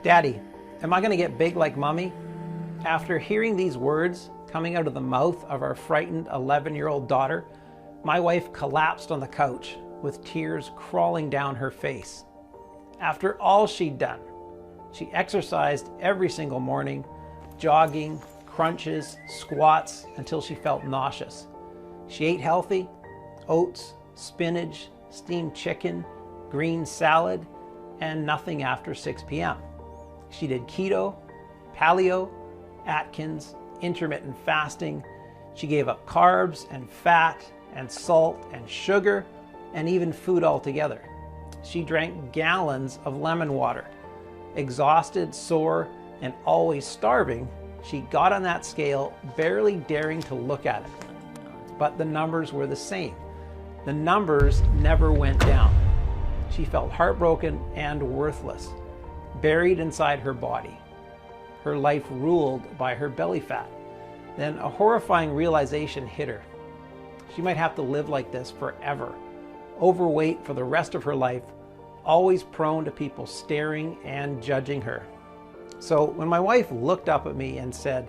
Daddy, am I going to get big like Mommy? After hearing these words coming out of the mouth of our frightened 11-year-old daughter, my wife collapsed on the couch with tears crawling down her face. After all she'd done, she exercised every single morning, jogging, crunches, squats, until she felt nauseous. She ate healthy: oats, spinach, steamed chicken, green salad, and nothing after 6 p.m. She did keto, paleo, Atkins, intermittent fasting. She gave up carbs and fat and salt and sugar and even food altogether. She drank gallons of lemon water. Exhausted, sore, and always starving, she got on that scale, barely daring to look at it. But the numbers were the same. The numbers never went down. She felt heartbroken and worthless, buried inside her body. Her life ruled by her belly fat. Then a horrifying realization hit her. She might have to live like this forever, overweight for the rest of her life, always prone to people staring and judging her. So when my wife looked up at me and said,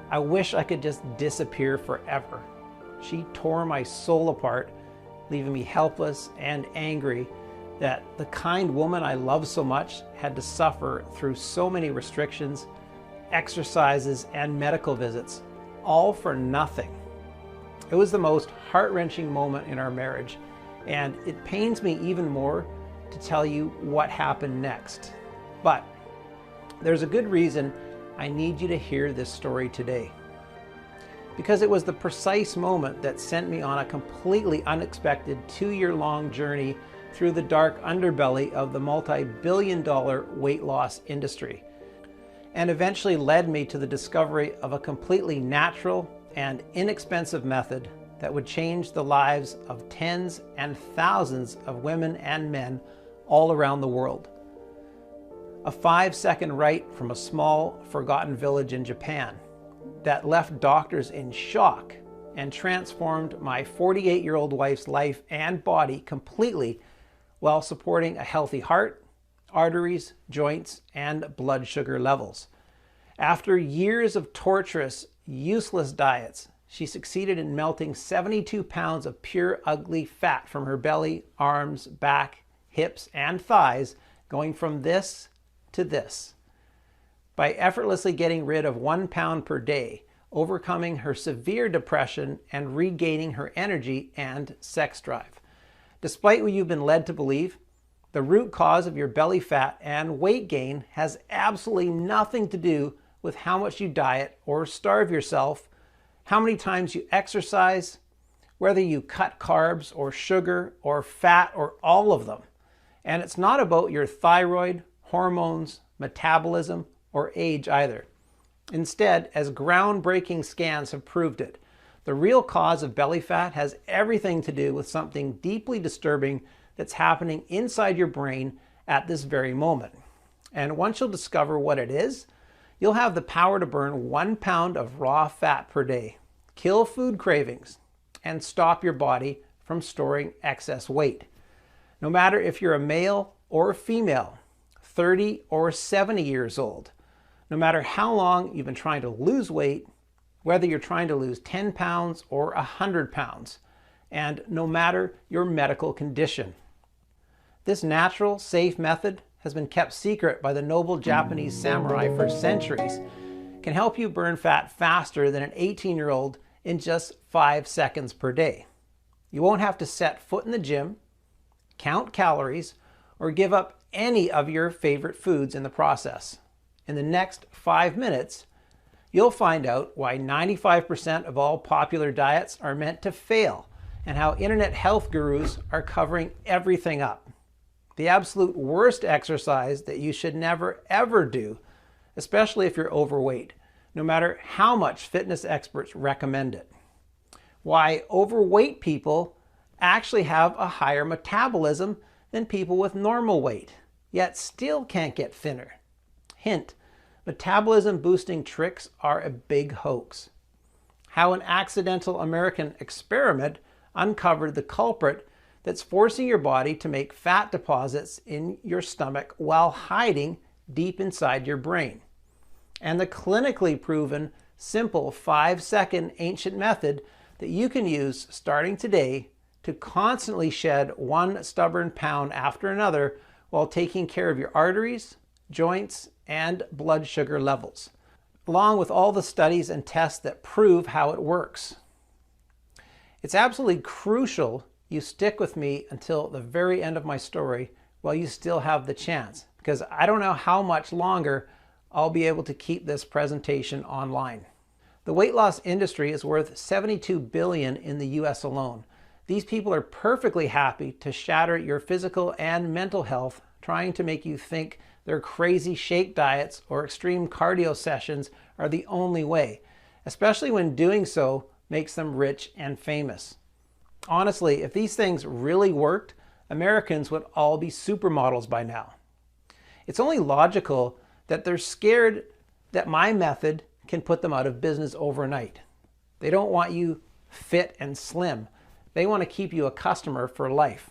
"I wish I could just disappear forever," she tore my soul apart, leaving me helpless and angry that the kind woman I love so much had to suffer through so many restrictions, exercises, and medical visits, all for nothing. It was the most heart-wrenching moment in our marriage, and it pains me even more to tell you what happened next. But there's a good reason I need you to hear this story today. Because it was the precise moment that sent me on a completely unexpected 2-year-long journey through the dark underbelly of the multi-billion-dollar weight loss industry, and eventually led me to the discovery of a completely natural and inexpensive method that would change the lives of tens and thousands of women and men all around the world. A 5-second write from a small, forgotten village in Japan that left doctors in shock and transformed my 48-year-old wife's life and body completely, while supporting a healthy heart, arteries, joints, and blood sugar levels. After years of torturous, useless diets, she succeeded in melting 72 pounds of pure ugly fat from her belly, arms, back, hips, and thighs, going from this to this. By effortlessly getting rid of 1 pound per day, overcoming her severe depression, and regaining her energy and sex drive. Despite what you've been led to believe, the root cause of your belly fat and weight gain has absolutely nothing to do with how much you diet or starve yourself, how many times you exercise, whether you cut carbs or sugar or fat or all of them. And it's not about your thyroid, hormones, metabolism, or age either. Instead, as groundbreaking scans have proved it, the real cause of belly fat has everything to do with something deeply disturbing that's happening inside your brain at this very moment. And once you'll discover what it is, you'll have the power to burn 1 pound of raw fat per day, kill food cravings, and stop your body from storing excess weight. No matter if you're a male or a female, 30 or 70 years old, no matter how long you've been trying to lose weight, whether you're trying to lose 10 pounds or 100 pounds, and no matter your medical condition. This natural, safe method has been kept secret by the noble Japanese samurai for centuries, can help you burn fat faster than an 18-year-old in just 5 seconds per day. You won't have to set foot in the gym, count calories, or give up any of your favorite foods in the process. In the next 5 minutes, you'll find out why 95% of all popular diets are meant to fail, and how internet health gurus are covering everything up. The absolute worst exercise that you should never ever do, especially if you're overweight, no matter how much fitness experts recommend it. Why overweight people actually have a higher metabolism than people with normal weight, yet still can't get thinner. Hint: metabolism boosting tricks are a big hoax. How an accidental American experiment uncovered the culprit that's forcing your body to make fat deposits in your stomach while hiding deep inside your brain. And the clinically proven, simple 5-second ancient method that you can use starting today to constantly shed one stubborn pound after another while taking care of your arteries, joints, and blood sugar levels, along with all the studies and tests that prove how it works. It's absolutely crucial you stick with me until the very end of my story while you still have the chance, because I don't know how much longer I'll be able to keep this presentation online. The weight loss industry is worth $72 billion in the US alone. These people are perfectly happy to shatter your physical and mental health, trying to make you think their crazy shake diets or extreme cardio sessions are the only way, especially when doing so makes them rich and famous. Honestly, if these things really worked, Americans would all be supermodels by now. It's only logical that they're scared that my method can put them out of business overnight. They don't want you fit and slim. They want to keep you a customer for life.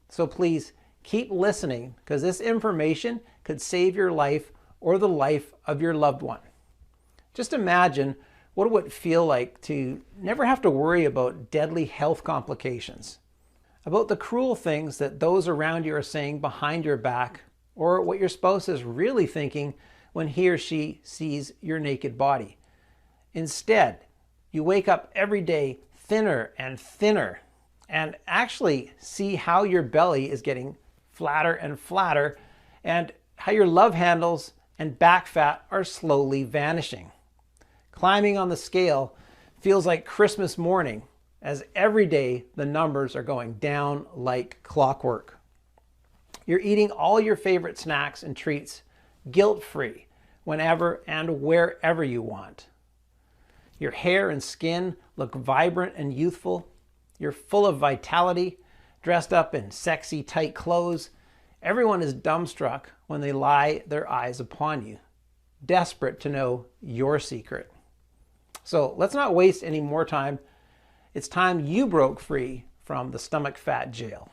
So please keep listening, because this information could save your life or the life of your loved one. Just imagine what it would feel like to never have to worry about deadly health complications, about the cruel things that those around you are saying behind your back, or what your spouse is really thinking when he or she sees your naked body. Instead, you wake up every day thinner and thinner, and actually see how your belly is getting flatter and flatter, and how your love handles and back fat are slowly vanishing. Climbing on the scale feels like Christmas morning, as every day the numbers are going down like clockwork. You're eating all your favorite snacks and treats guilt-free whenever and wherever you want. Your hair and skin look vibrant and youthful. You're full of vitality, dressed up in sexy tight clothes. Everyone is dumbstruck when they lie their eyes upon you, desperate to know your secret. So let's not waste any more time. It's time you broke free from the stomach fat jail.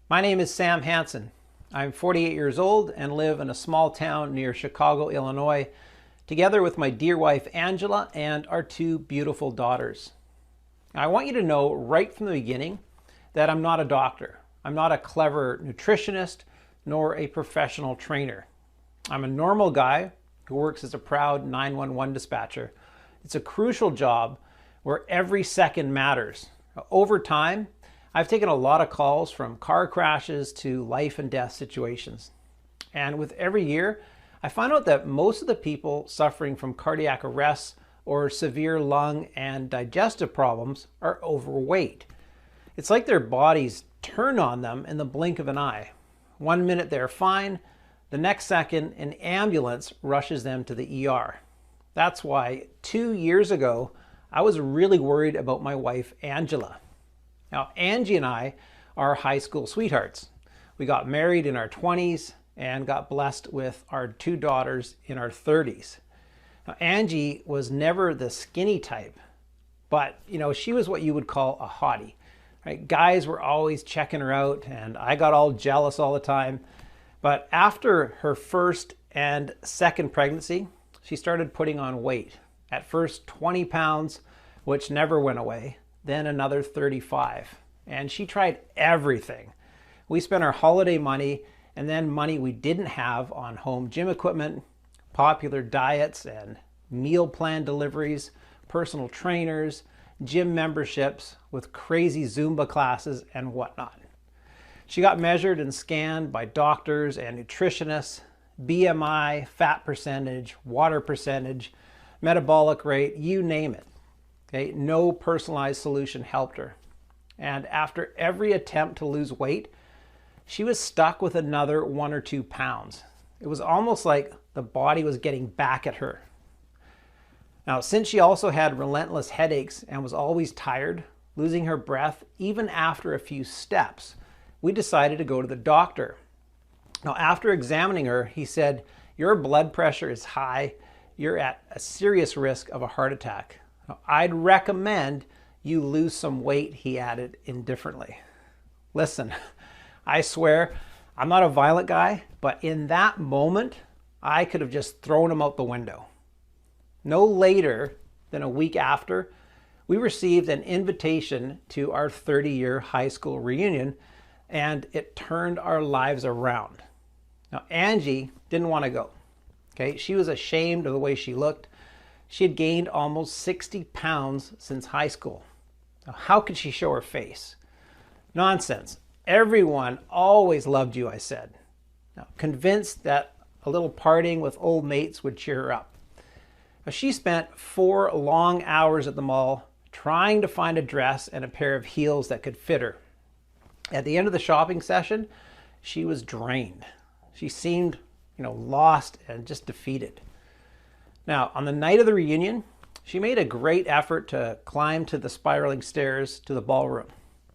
My name is Sam Hansen. I'm 48 years old and live in a small town near Chicago, Illinois, together with my dear wife Angela and our 2 beautiful daughters. I want you to know right from the beginning that I'm not a doctor. I'm not a clever nutritionist nor a professional trainer. I'm a normal guy who works as a proud 911 dispatcher. It's a crucial job where every second matters. Over time, I've taken a lot of calls from car crashes to life and death situations. And with every year, I find out that most of the people suffering from cardiac arrests or severe lung and digestive problems are overweight. It's like their bodies turn on them in the blink of an eye. One minute they're fine, the next second an ambulance rushes them to the ER. That's why 2 years ago, I was really worried about my wife, Angela. Now, Angie and I are high school sweethearts. We got married in our 20s and got blessed with our 2 daughters in our 30s. Now, Angie was never the skinny type, but she was what you would call a hottie. Right? Guys were always checking her out, and I got all jealous all the time. But after her first and second pregnancy, she started putting on weight. At first 20 pounds, which never went away, then another 35. And she tried everything. We spent our holiday money and then money we didn't have on home gym equipment, popular diets and meal plan deliveries, personal trainers, gym memberships with crazy Zumba classes and whatnot. She got measured and scanned by doctors and nutritionists, BMI, fat percentage, water percentage, metabolic rate, you name it. Okay? No personalized solution helped her. And after every attempt to lose weight, she was stuck with another 1 or 2 pounds. It was almost like the body was getting back at her. Now, since she also had relentless headaches and was always tired, losing her breath even after a few steps, we decided to go to the doctor. Now, after examining her, he said, "Your blood pressure is high. You're at a serious risk of a heart attack. Now, I'd recommend you lose some weight," he added indifferently. Listen, I swear, I'm not a violent guy, but in that moment, I could have just thrown him out the window. No later than a week after, we received an invitation to our 30-year high school reunion, and it turned our lives around. Now, Angie didn't want to go. Okay, she was ashamed of the way she looked. She had gained almost 60 pounds since high school. Now, how could she show her face? Nonsense. Everyone always loved you, I said. Now, convinced that a little partying with old mates would cheer her up. Now, she spent 4 long hours at the mall trying to find a dress and a pair of heels that could fit her. At the end of the shopping session, she was drained. She seemed, lost and just defeated. Now, on the night of the reunion, she made a great effort to climb to the spiraling stairs to the ballroom.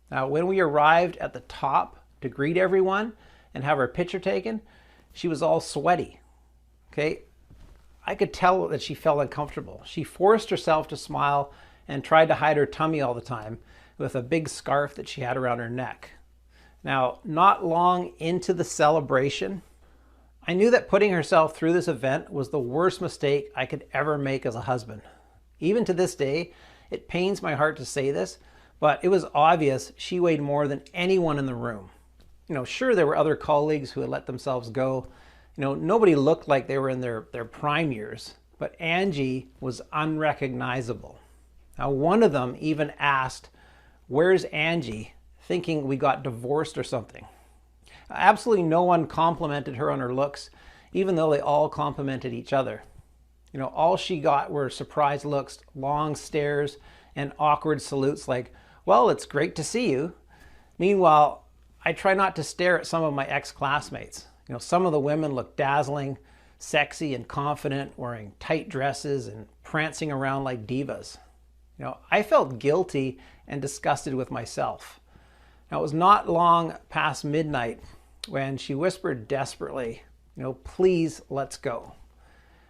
Now, when we arrived at the top to greet everyone and have our picture taken, she was all sweaty. Okay, I could tell that she felt uncomfortable. She forced herself to smile and tried to hide her tummy all the time with a big scarf that she had around her neck. Now, not long into the celebration, I knew that putting herself through this event was the worst mistake I could ever make as a husband. Even to this day, it pains my heart to say this, but it was obvious she weighed more than anyone in the room. Sure, there were other colleagues who had let themselves go. Nobody looked like they were in their prime years, but Angie was unrecognizable. Now, one of them even asked, "Where's Angie?" thinking we got divorced or something. Absolutely no one complimented her on her looks, even though they all complimented each other. All she got were surprised looks, long stares, and awkward salutes like, "Well, it's great to see you." Meanwhile, I try not to stare at some of my ex-classmates. Some of the women look dazzling, sexy, and confident, wearing tight dresses and prancing around like divas. I felt guilty and disgusted with myself. Now, it was not long past midnight when she whispered desperately, "Please, let's go."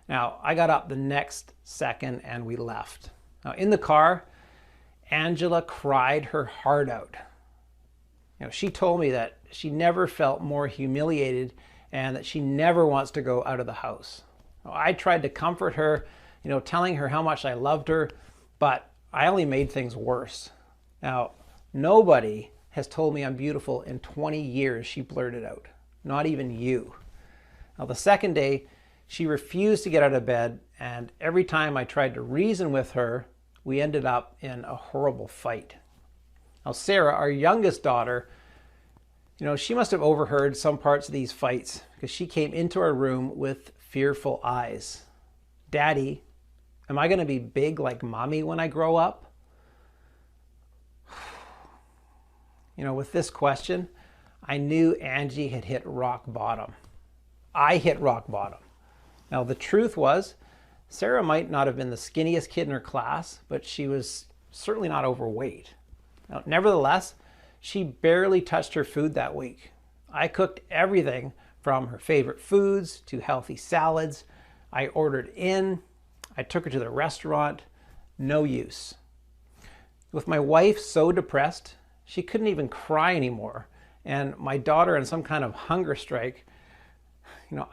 Now, I got up the next second and we left. Now, in the car, Angela cried her heart out. She told me that she never felt more humiliated and that she never wants to go out of the house. I tried to comfort her, telling her how much I loved her, but I only made things worse. Now, nobody has told me I'm beautiful in 20 years, she blurted out. Not even you. Now, the second day, she refused to get out of bed, and every time I tried to reason with her, we ended up in a horrible fight. Now, Sarah, our youngest daughter, she must have overheard some parts of these fights because she came into our room with fearful eyes. "Daddy, am I going to be big like Mommy when I grow up?" With this question, I knew Angie had hit rock bottom. I hit rock bottom. Now, the truth was, Sarah might not have been the skinniest kid in her class, but she was certainly not overweight. Now, nevertheless, she barely touched her food that week. I cooked everything from her favorite foods to healthy salads. I ordered in. I took her to the restaurant. No use. With my wife so depressed, she couldn't even cry anymore. And my daughter on some kind of hunger strike,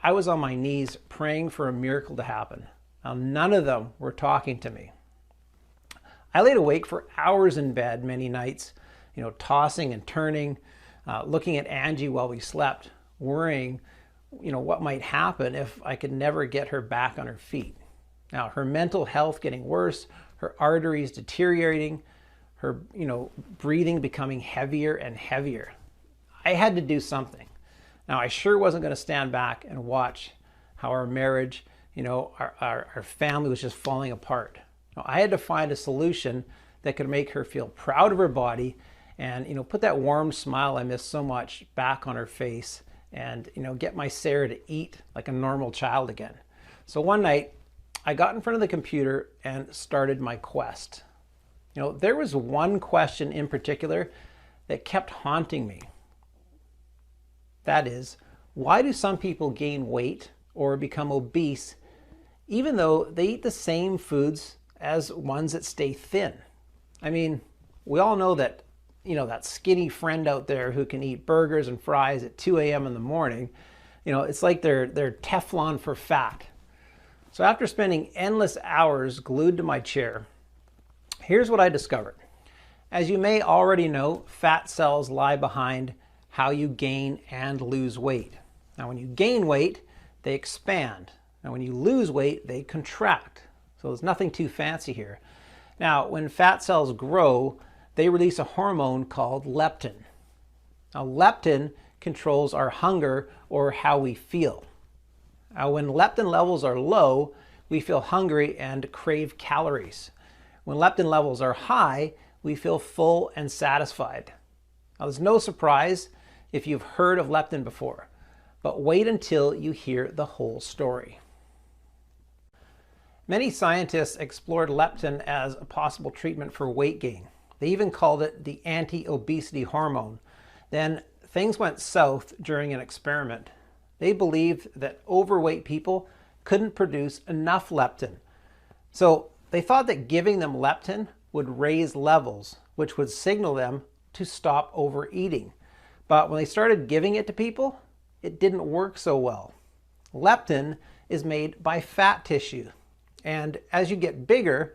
I was on my knees praying for a miracle to happen. Now, none of them were talking to me. I laid awake for hours in bed many nights, tossing and turning, looking at Angie while we slept, worrying, what might happen if I could never get her back on her feet. Now, her mental health getting worse, her arteries deteriorating, her, breathing becoming heavier and heavier. I had to do something. Now, I sure wasn't going to stand back and watch how our marriage, our family was just falling apart. Now, I had to find a solution that could make her feel proud of her body and, put that warm smile I miss so much back on her face and, get my Sarah to eat like a normal child again. So one night, I got in front of the computer and started my quest. There was one question in particular that kept haunting me. That is, why do some people gain weight or become obese even though they eat the same foods as ones that stay thin? I mean, we all know that, that skinny friend out there who can eat burgers and fries at 2 a.m. in the morning. It's like they're Teflon for fat. So after spending endless hours glued to my chair, here's what I discovered. As you may already know, fat cells lie behind how you gain and lose weight. Now, when you gain weight, they expand. Now, when you lose weight, they contract. So there's nothing too fancy here. Now, when fat cells grow, they release a hormone called leptin. Now, leptin controls our hunger or how we feel. Now, when leptin levels are low, we feel hungry and crave calories. When leptin levels are high, we feel full and satisfied. Now, there's no surprise if you've heard of leptin before, but wait until you hear the whole story. Many scientists explored leptin as a possible treatment for weight gain. They even called it the anti-obesity hormone. Then things went south during an experiment. They believed that overweight people couldn't produce enough leptin. So they thought that giving them leptin would raise levels, which would signal them to stop overeating. But when they started giving it to people, it didn't work so well. Leptin is made by fat tissue, and as you get bigger,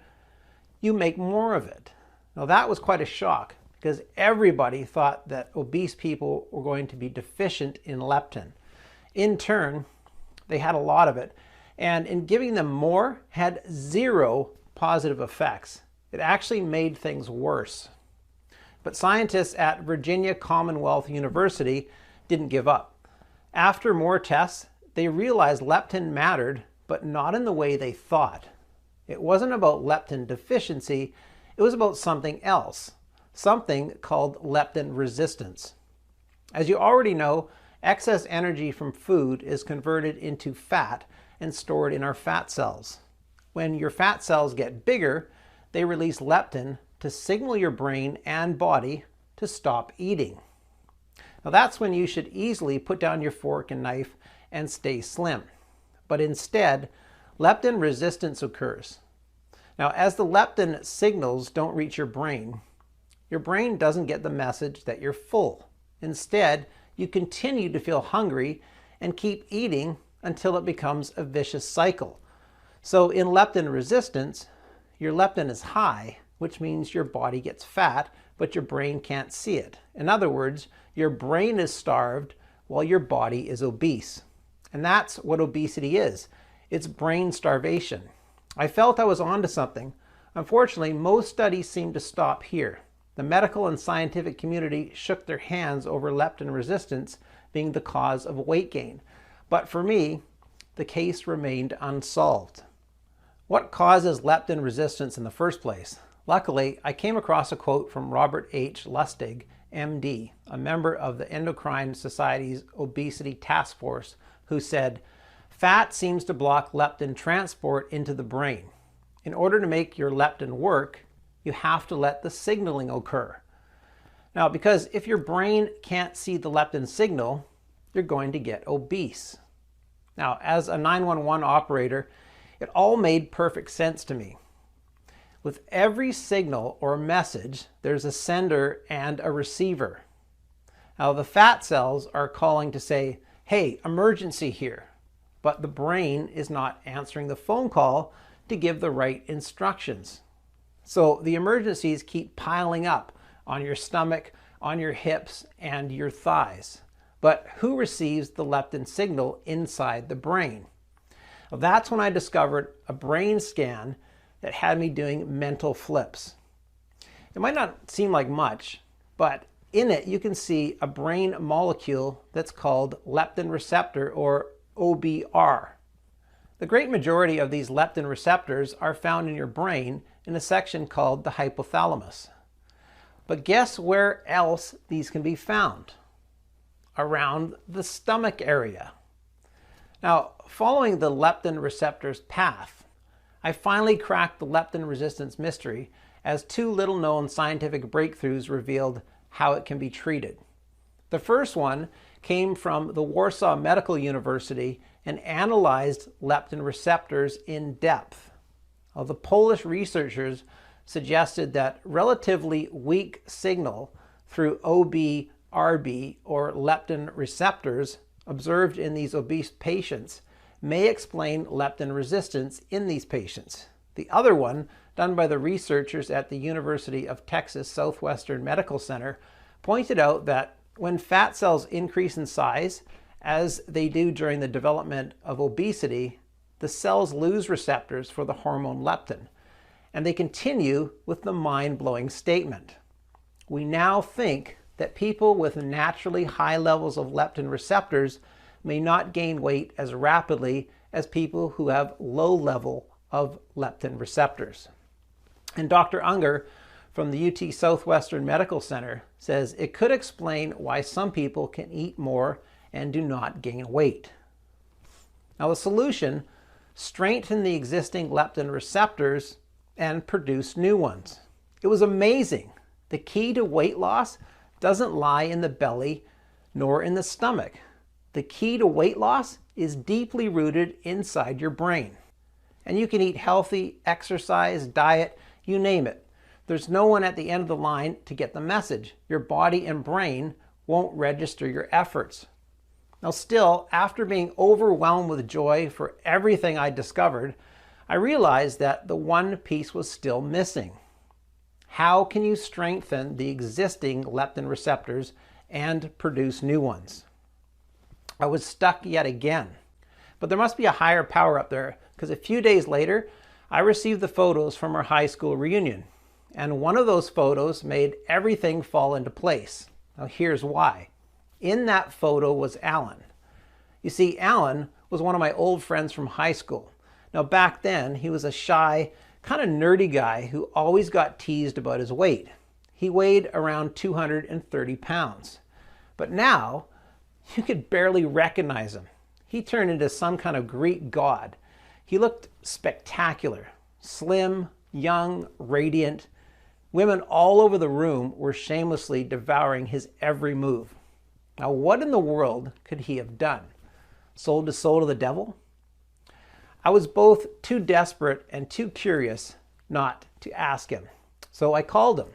you make more of it. Now that was quite a shock because everybody thought that obese people were going to be deficient in leptin. In turn, they had a lot of it, and in giving them more had zero positive effects. It actually made things worse. But scientists at Virginia Commonwealth University didn't give up. After more tests, they realized leptin mattered, but not in the way they thought. It wasn't about leptin deficiency, it was about something else, something called leptin resistance. As you already know, excess energy from food is converted into fat and stored in our fat cells. When your fat cells get bigger, they release leptin to signal your brain and body to stop eating. Now that's when you should easily put down your fork and knife and stay slim. But instead, leptin resistance occurs. Now, as the leptin signals don't reach your brain doesn't get the message that you're full. Instead, you continue to feel hungry and keep eating until it becomes a vicious cycle. So in leptin resistance, your leptin is high, which means your body gets fat, but your brain can't see it. In other words, your brain is starved while your body is obese. And that's what obesity is. It's brain starvation. I felt I was onto something. Unfortunately, most studies seem to stop here. The medical and scientific community shook their hands over leptin resistance being the cause of weight gain. But for me, the case remained unsolved. What causes leptin resistance in the first place? Luckily, I came across a quote from Robert H. Lustig, MD, a member of the Endocrine Society's Obesity Task Force, who said, "Fat seems to block leptin transport into the brain. In order to make your leptin work, you have to let the signaling occur." Now, because if your brain can't see the leptin signal, you're going to get obese. Now, as a 911 operator, it all made perfect sense to me. With every signal or message, there's a sender and a receiver. Now, the fat cells are calling to say, "Hey, emergency here." But the brain is not answering the phone call to give the right instructions. So the emergencies keep piling up on your stomach, on your hips, and your thighs. But who receives the leptin signal inside the brain? Well, that's when I discovered a brain scan that had me doing mental flips. It might not seem like much, but in it you can see a brain molecule that's called leptin receptor, or OBR. The great majority of these leptin receptors are found in your brain in a section called the hypothalamus. But guess where else these can be found? Around the stomach area. Now, following the leptin receptor's path, I finally cracked the leptin resistance mystery as two little-known scientific breakthroughs revealed how it can be treated. The first one came from the Warsaw Medical University and analyzed leptin receptors in depth. Well, the Polish researchers suggested that relatively weak signal through OB, RB, or leptin receptors observed in these obese patients may explain leptin resistance in these patients. The other one, done by the researchers at the University of Texas Southwestern Medical Center, pointed out that when fat cells increase in size, as they do during the development of obesity, the cells lose receptors for the hormone leptin. And they continue with the mind-blowing statement: we now think that people with naturally high levels of leptin receptors may not gain weight as rapidly as people who have low level of leptin receptors. And Dr. Unger from the UT Southwestern Medical Center says it could explain why some people can eat more and do not gain weight. Now the solution: strengthen the existing leptin receptors and produce new ones. It was amazing. The key to weight loss doesn't lie in the belly nor in the stomach. The key to weight loss is deeply rooted inside your brain. And you can eat healthy, exercise, diet, you name it. There's no one at the end of the line to get the message. Your body and brain won't register your efforts. Now still, after being overwhelmed with joy for everything I discovered, I realized that the one piece was still missing. How can you strengthen the existing leptin receptors and produce new ones? I was stuck yet again. But there must be a higher power up there, because a few days later, I received the photos from our high school reunion. And one of those photos made everything fall into place. Now here's why. In that photo was Alan. You see, Alan was one of my old friends from high school. Now back then, he was a shy, kind of nerdy guy who always got teased about his weight. He weighed around 230 pounds. But now, you could barely recognize him. He turned into some kind of Greek god. He looked spectacular, slim, young, radiant. Women all over the room were shamelessly devouring his every move. Now, what in the world could he have done? Sold his soul to the devil? I was both too desperate and too curious not to ask him. So I called him.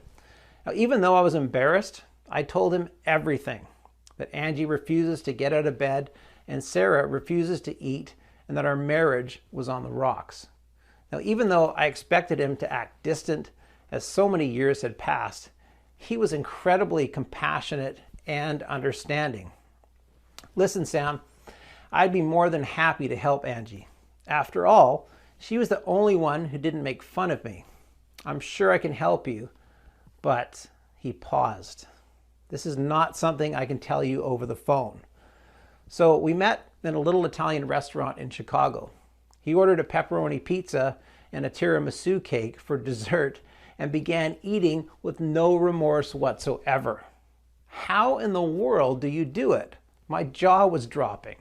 Now, even though I was embarrassed, I told him everything. That Angie refuses to get out of bed and Sarah refuses to eat, and that our marriage was on the rocks. Now, even though I expected him to act distant, as so many years had passed, he was incredibly compassionate and understanding. Listen, Sam, I'd be more than happy to help Angie. After all, she was the only one who didn't make fun of me. I'm sure I can help you, but he paused. This is not something I can tell you over the phone. So we met in a little Italian restaurant in Chicago. He ordered a pepperoni pizza and a tiramisu cake for dessert and began eating with no remorse whatsoever. How in the world do you do it? My jaw was dropping.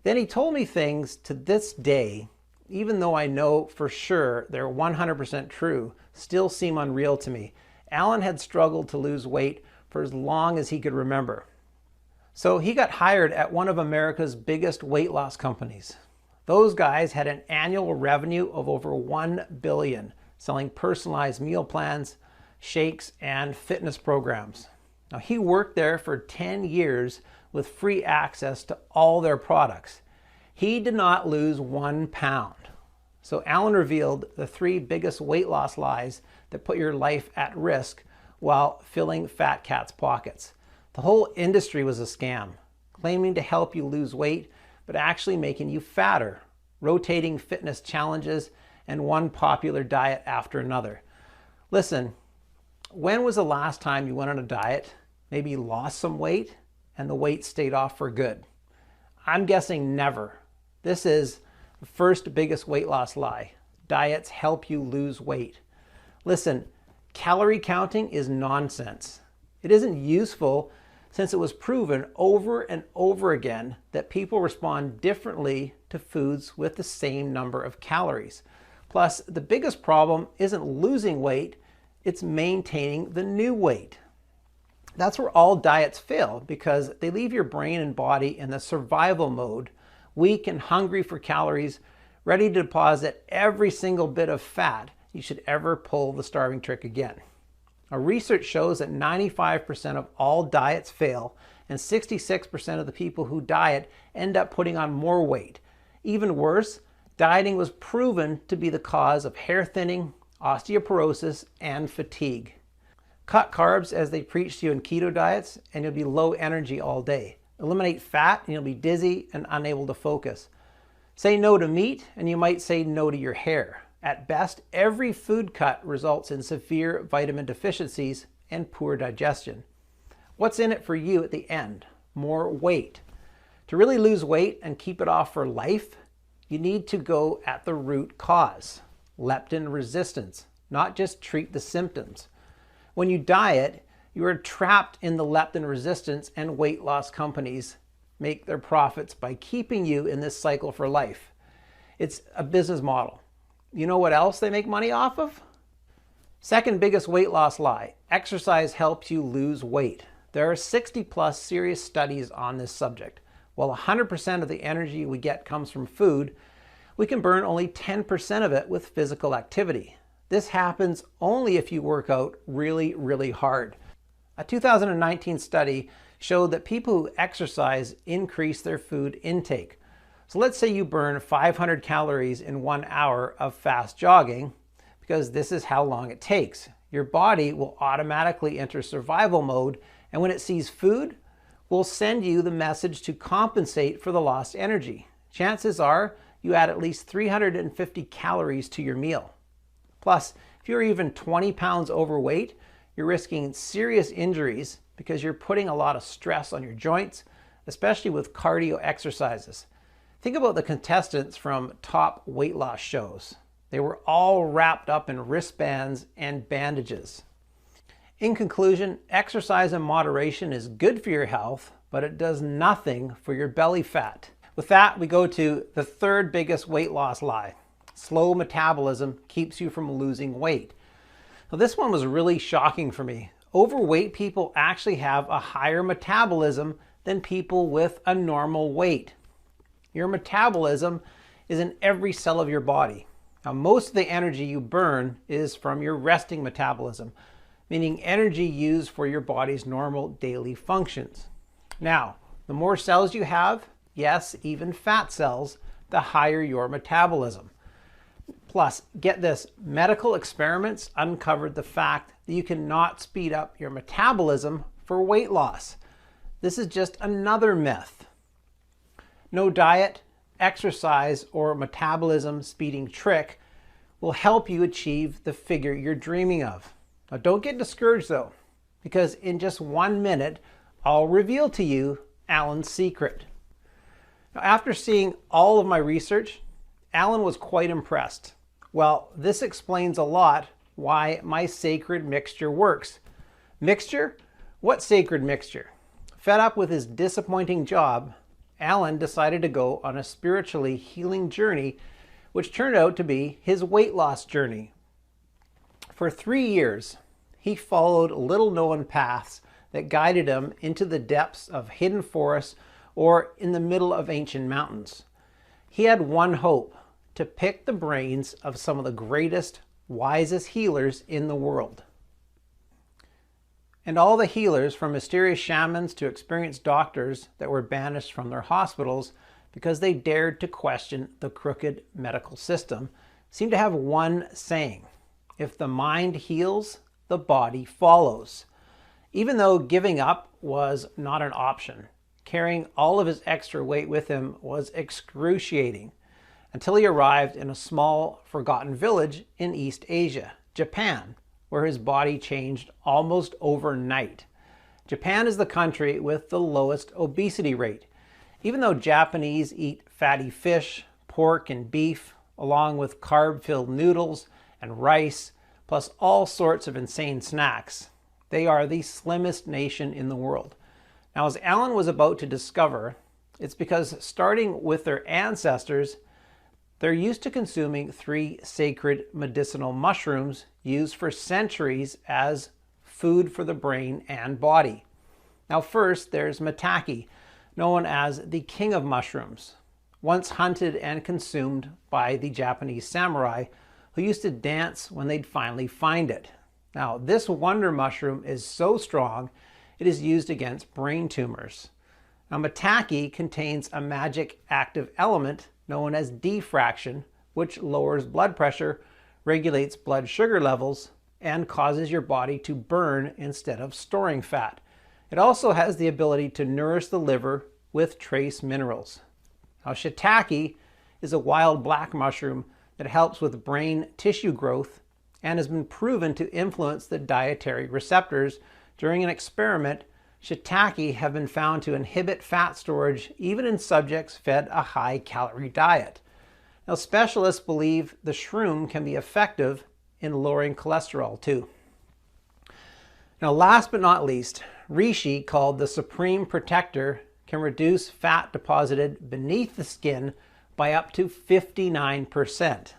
Then he told me things to this day, even though I know for sure they're 100% true, still seem unreal to me. Alan had struggled to lose weight for as long as he could remember. So he got hired at one of America's biggest weight loss companies. Those guys had an annual revenue of over $1 billion, selling personalized meal plans, shakes, and fitness programs. Now, he worked there for 10 years with free access to all their products. He did not lose 1 pound. So Alan revealed the 3 biggest weight loss lies that put your life at risk while filling fat cats' pockets. The whole industry was a scam, claiming to help you lose weight, but actually making you fatter, rotating fitness challenges, and one popular diet after another. Listen, when was the last time you went on a diet, maybe lost some weight, and the weight stayed off for good? I'm guessing never. This is the first biggest weight loss lie. Diets help you lose weight. Listen, calorie counting is nonsense. It isn't useful since it was proven over and over again that people respond differently to foods with the same number of calories. Plus, the biggest problem isn't losing weight, it's maintaining the new weight. That's where all diets fail, because they leave your brain and body in the survival mode, weak and hungry for calories, ready to deposit every single bit of fat you should ever pull the starving trick again. Now, research shows that 95% of all diets fail, and 66% of the people who diet end up putting on more weight. Even worse, dieting was proven to be the cause of hair thinning, osteoporosis, and fatigue. Cut carbs as they preach to you in keto diets, and you'll be low energy all day. Eliminate fat, and you'll be dizzy and unable to focus. Say no to meat, and you might say no to your hair. At best, every food cut results in severe vitamin deficiencies and poor digestion. What's in it for you at the end? More weight. To really lose weight and keep it off for life, you need to go at the root cause, leptin resistance, not just treat the symptoms. When you diet, you are trapped in the leptin resistance, and weight loss companies make their profits by keeping you in this cycle for life. It's a business model. You know what else they make money off of? Second biggest weight loss lie: exercise helps you lose weight. There are 60+ serious studies on this subject. While 100% of the energy we get comes from food, we can burn only 10% of it with physical activity. This happens only if you work out really, really hard. A 2019 study showed that people who exercise increase their food intake. So let's say you burn 500 calories in 1 hour of fast jogging, because this is how long it takes. Your body will automatically enter survival mode, and when it sees food, will send you the message to compensate for the lost energy. Chances are you add at least 350 calories to your meal. Plus, if you're even 20 pounds overweight, you're risking serious injuries because you're putting a lot of stress on your joints, especially with cardio exercises. Think about the contestants from top weight loss shows. They were all wrapped up in wristbands and bandages. In conclusion, exercise in moderation is good for your health, but it does nothing for your belly fat. With that, we go to the third biggest weight loss lie. Slow metabolism keeps you from losing weight. Now, this one was really shocking for me. Overweight people actually have a higher metabolism than people with a normal weight. Your metabolism is in every cell of your body. Now, most of the energy you burn is from your resting metabolism, meaning energy used for your body's normal daily functions. Now, the more cells you have, yes, even fat cells, the higher your metabolism. Plus, get this, medical experiments uncovered the fact that you cannot speed up your metabolism for weight loss. This is just another myth. No diet, exercise, or metabolism speeding trick will help you achieve the figure you're dreaming of. Now, don't get discouraged though, because in just 1 minute, I'll reveal to you Alan's secret. Now, after seeing all of my research, Alan was quite impressed. Well, this explains a lot why my sacred mixture works. Mixture? What sacred mixture? Fed up with his disappointing job, Alan decided to go on a spiritually healing journey, which turned out to be his weight loss journey. For 3 years, he followed little-known paths that guided him into the depths of hidden forests or in the middle of ancient mountains. He had one hope: to pick the brains of some of the greatest, wisest healers in the world. And all the healers, from mysterious shamans to experienced doctors that were banished from their hospitals because they dared to question the crooked medical system, seem to have one saying: if the mind heals, the body follows. Even though giving up was not an option, carrying all of his extra weight with him was excruciating, until he arrived in a small, forgotten village in East Asia, Japan, where his body changed almost overnight. Japan is the country with the lowest obesity rate. Even though Japanese eat fatty fish, pork, and beef, along with carb-filled noodles and rice, plus all sorts of insane snacks, they are the slimmest nation in the world. Now, as Alan was about to discover, it's because starting with their ancestors, they're used to consuming 3 sacred medicinal mushrooms used for centuries as food for the brain and body. Now, first, there's Maitake, known as the king of mushrooms, once hunted and consumed by the Japanese samurai, who used to dance when they'd finally find it. Now, this wonder mushroom is so strong, it is used against brain tumors. Now, Maitake contains a magic active element known as diffraction, which lowers blood pressure, regulates blood sugar levels, and causes your body to burn instead of storing fat. It also has the ability to nourish the liver with trace minerals. Now, Shiitake is a wild black mushroom that helps with brain tissue growth and has been proven to influence the dietary receptors. During an experiment, Shiitake have been found to inhibit fat storage even in subjects fed a high-calorie diet. Now, specialists believe the shroom can be effective in lowering cholesterol too. Now, last but not least, reishi, called the supreme protector, can reduce fat deposited beneath the skin by up to 59%.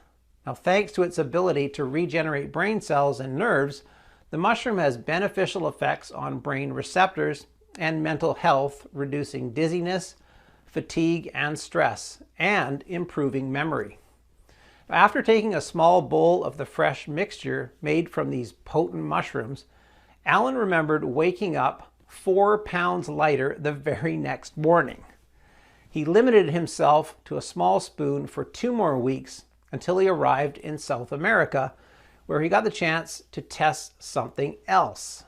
Now, thanks to its ability to regenerate brain cells and nerves, the mushroom has beneficial effects on brain receptors and mental health, reducing dizziness, fatigue, and stress, and improving memory. After taking a small bowl of the fresh mixture made from these potent mushrooms, Alan remembered waking up 4 pounds lighter the very next morning. He limited himself to a small spoon for 2 more weeks until he arrived in South America, where he got the chance to test something else.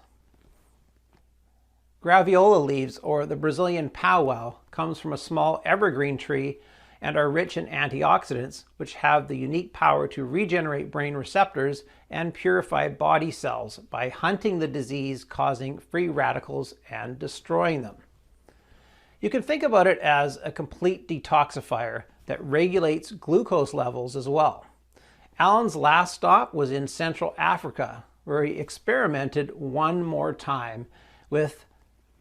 Graviola leaves, or the Brazilian powwow, comes from a small evergreen tree and are rich in antioxidants, which have the unique power to regenerate brain receptors and purify body cells by hunting the disease-causing free radicals and destroying them. You can think about it as a complete detoxifier that regulates glucose levels as well. Alan's last stop was in Central Africa, where he experimented one more time with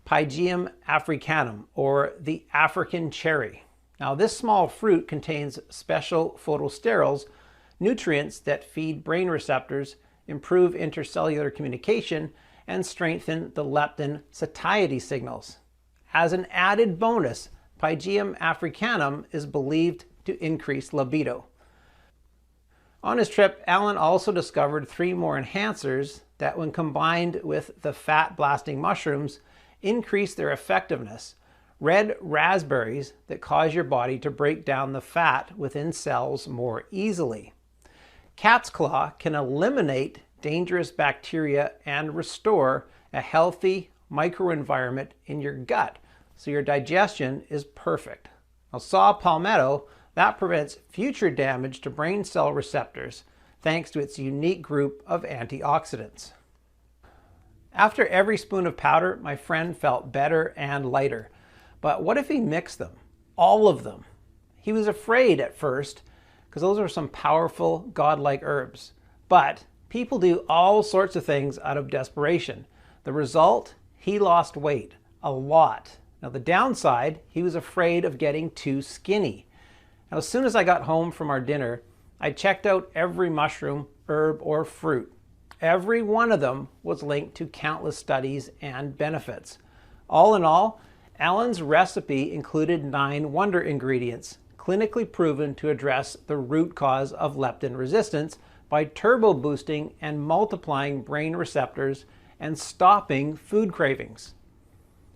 Pygeum africanum, or the African cherry. Now, this small fruit contains special phytosterols, nutrients that feed brain receptors, improve intercellular communication, and strengthen the leptin satiety signals. As an added bonus, Pygeum africanum is believed to increase libido. On his trip, Alan also discovered 3 more enhancers that, when combined with the fat-blasting mushrooms, increase their effectiveness. Red raspberries that cause your body to break down the fat within cells more easily. Cat's claw can eliminate dangerous bacteria and restore a healthy microenvironment in your gut, so your digestion is perfect. Now, saw palmetto, that prevents future damage to brain cell receptors thanks to its unique group of antioxidants. After every spoon of powder, my friend felt better and lighter. But what if he mixed them? All of them. He was afraid at first, because those are some powerful, godlike herbs. But people do all sorts of things out of desperation. The result? He lost weight. A lot. Now, the downside, he was afraid of getting too skinny. Now, as soon as I got home from our dinner, I checked out every mushroom, herb, or fruit. Every one of them was linked to countless studies and benefits. All in all, Alan's recipe included 9 wonder ingredients, clinically proven to address the root cause of leptin resistance by turbo boosting and multiplying brain receptors and stopping food cravings.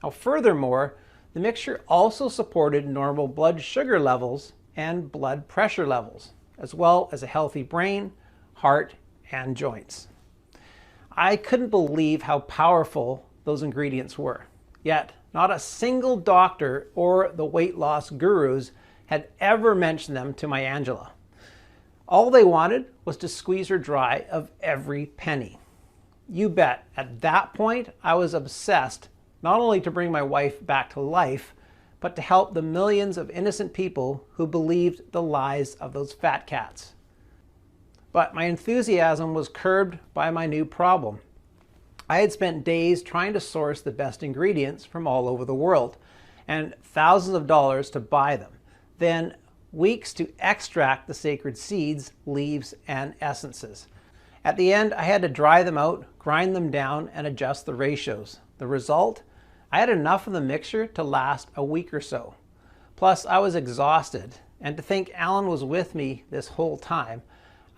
Now, furthermore, the mixture also supported normal blood sugar levels and blood pressure levels, as well as a healthy brain, heart, and joints. I couldn't believe how powerful those ingredients were. Yet, not a single doctor or the weight loss gurus had ever mentioned them to my Angela. All they wanted was to squeeze her dry of every penny. You bet, at that point, I was obsessed not only to bring my wife back to life, but to help the millions of innocent people who believed the lies of those fat cats. But my enthusiasm was curbed by my new problem. I had spent days trying to source the best ingredients from all over the world, and thousands of dollars to buy them, then weeks to extract the sacred seeds, leaves, and essences. At the end, I had to dry them out, grind them down, and adjust the ratios. The result? I had enough of the mixture to last a week or so. Plus, I was exhausted, and to think Alan was with me this whole time,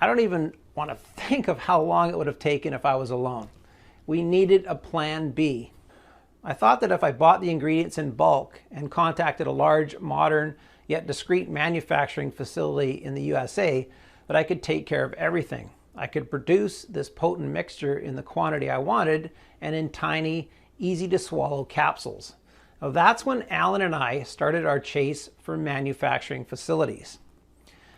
I don't even want to think of how long it would have taken if I was alone. We needed a plan B. I thought that if I bought the ingredients in bulk and contacted a large, modern, yet discreet manufacturing facility in the USA, that I could take care of everything. I could produce this potent mixture in the quantity I wanted and in tiny, easy to swallow capsules. Now that's when Alan and I started our chase for manufacturing facilities.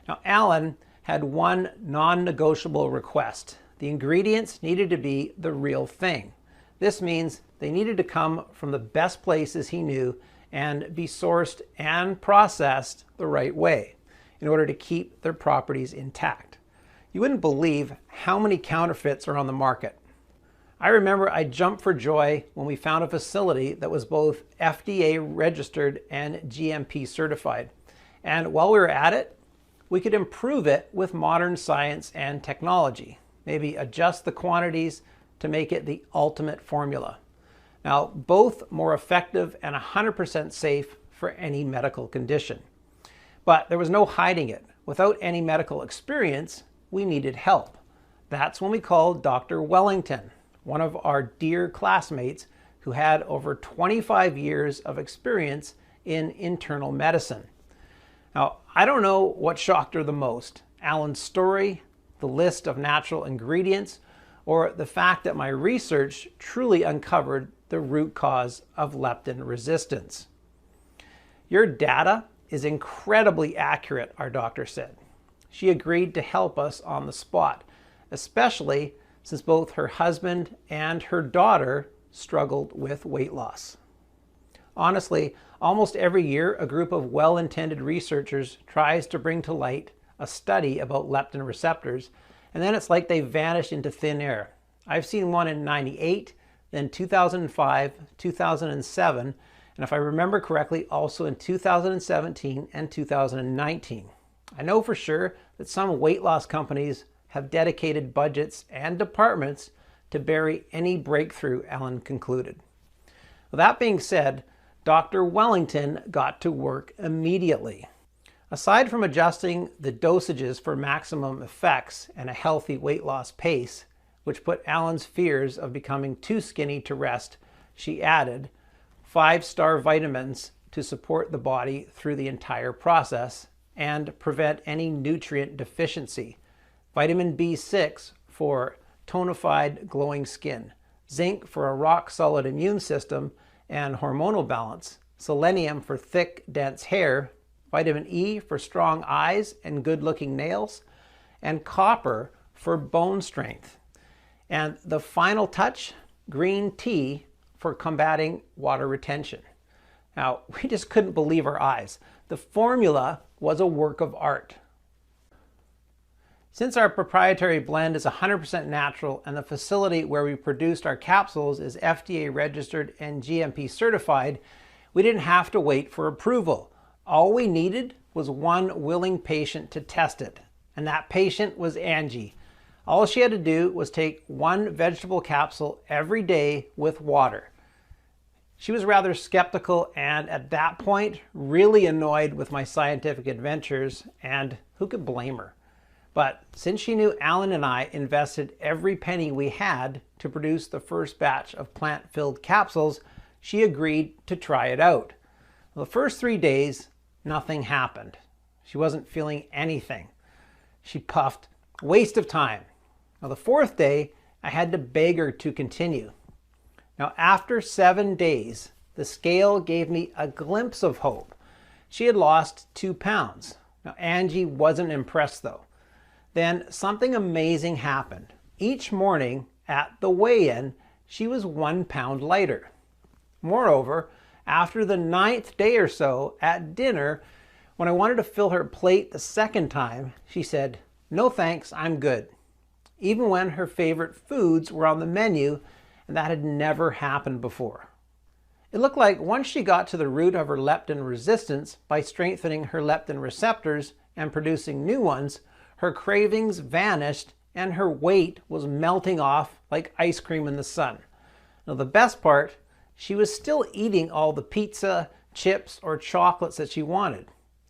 Now Alan had one non-negotiable request. The ingredients needed to be the real thing. This means they needed to come from the best places he knew and be sourced and processed the right way in order to keep their properties intact. You wouldn't believe how many counterfeits are on the market. I remember I jumped for joy when we found a facility that was both FDA registered and GMP certified. And while we were at it, we could improve it with modern science and technology. Maybe adjust the quantities to make it the ultimate formula. Now, both more effective and 100% safe for any medical condition. But there was no hiding it. Without any medical experience, we needed help. That's when we called Dr. Wellington, one of our dear classmates who had over 25 years of experience in internal medicine. Now, I don't know what shocked her the most, Alan's story, the list of natural ingredients, or the fact that my research truly uncovered the root cause of leptin resistance. Your data is incredibly accurate, our doctor said. She agreed to help us on the spot, especially since both her husband and her daughter struggled with weight loss. Honestly, almost every year, a group of well-intended researchers tries to bring to light a study about leptin receptors, and then it's like they vanished into thin air. I've seen one in '98, then 2005, 2007, and if I remember correctly, also in 2017 and 2019. I know for sure that some weight loss companies have dedicated budgets and departments to bury any breakthrough, Alan concluded. Well, that being said, Dr. Wellington got to work immediately. Aside from adjusting the dosages for maximum effects and a healthy weight loss pace, which put Alan's fears of becoming too skinny to rest, she added 5-star vitamins to support the body through the entire process and prevent any nutrient deficiency. Vitamin B6 for tonified, glowing skin, zinc for a rock-solid immune system and hormonal balance, selenium for thick, dense hair, vitamin E for strong eyes and good-looking nails, and copper for bone strength. And the final touch, green tea for combating water retention. Now, we just couldn't believe our eyes. The formula was a work of art. Since our proprietary blend is 100% natural and the facility where we produced our capsules is FDA registered and GMP certified, we didn't have to wait for approval. All we needed was one willing patient to test it, and that patient was Angie. All she had to do was take one vegetable capsule every day with water. She was rather skeptical and at that point really annoyed with my scientific adventures, and who could blame her? But since she knew Alan and I invested every penny we had to produce the first batch of plant-filled capsules, she agreed to try it out. Well, the first 3 days, nothing happened. She wasn't feeling anything. She puffed, waste of time. Now the 4th day, I had to beg her to continue. Now after 7 days, the scale gave me a glimpse of hope. She had lost 2 pounds. Now Angie wasn't impressed though. Then something amazing happened. Each morning at the weigh-in, she was 1 pound lighter. Moreover, after the 9th day or so at dinner, when I wanted to fill her plate the 2nd time, she said, "No thanks, I'm good." Even when her favorite foods were on the menu, and that had never happened before. It looked like once she got to the root of her leptin resistance by strengthening her leptin receptors and producing new ones, her cravings vanished and her weight was melting off like ice cream in the sun. Now the best part, she was still eating all the pizza, chips, or chocolates that she wanted.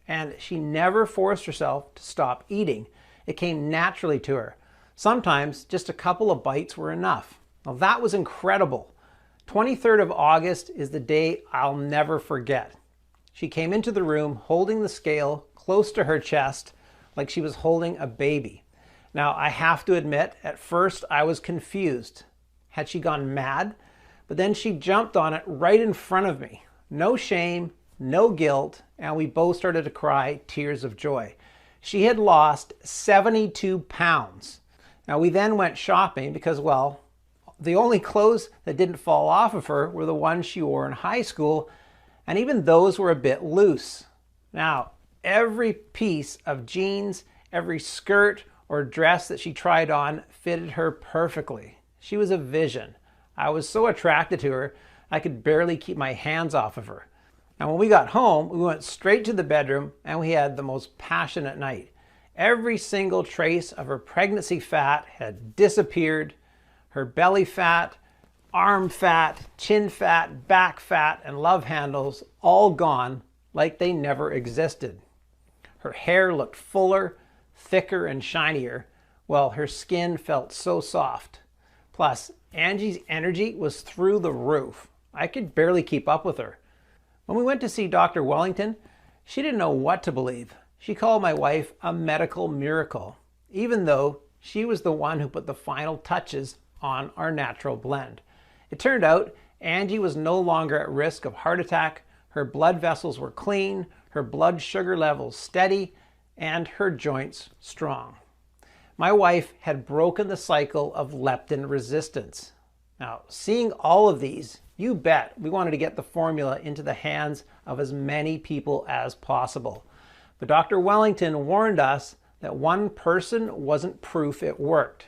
And she never forced herself to stop eating. It came naturally to her. Sometimes just a couple of bites were enough. Now that was incredible. 23rd of August is the day I'll never forget. She came into the room holding the scale close to her chest like she was holding a baby. Now I have to admit, at first I was confused. Had she gone mad? But then she jumped on it right in front of me. No shame, no guilt, and we both started to cry tears of joy. She had lost 72 pounds. Now we then went shopping because, well, the only clothes that didn't fall off of her were the ones she wore in high school, and even those were a bit loose. Now, every piece of jeans, every skirt or dress that she tried on fitted her perfectly. She was a vision. I was so attracted to her, I could barely keep my hands off of her. And when we got home, we went straight to the bedroom and we had the most passionate night. Every single trace of her pregnancy fat had disappeared. Her belly fat, arm fat, chin fat, back fat, and love handles all gone like they never existed. Her hair looked fuller, thicker, and shinier, while her skin felt so soft. Plus, Angie's energy was through the roof. I could barely keep up with her. When we went to see Dr. Wellington, she didn't know what to believe. She called my wife a medical miracle, even though she was the one who put the final touches on our natural blend. It turned out Angie was no longer at risk of heart attack, her blood vessels were clean, her blood sugar levels steady, and her joints strong. My wife had broken the cycle of leptin resistance. Now, seeing all of these, you bet we wanted to get the formula into the hands of as many people as possible. But Dr. Wellington warned us that one person wasn't proof it worked.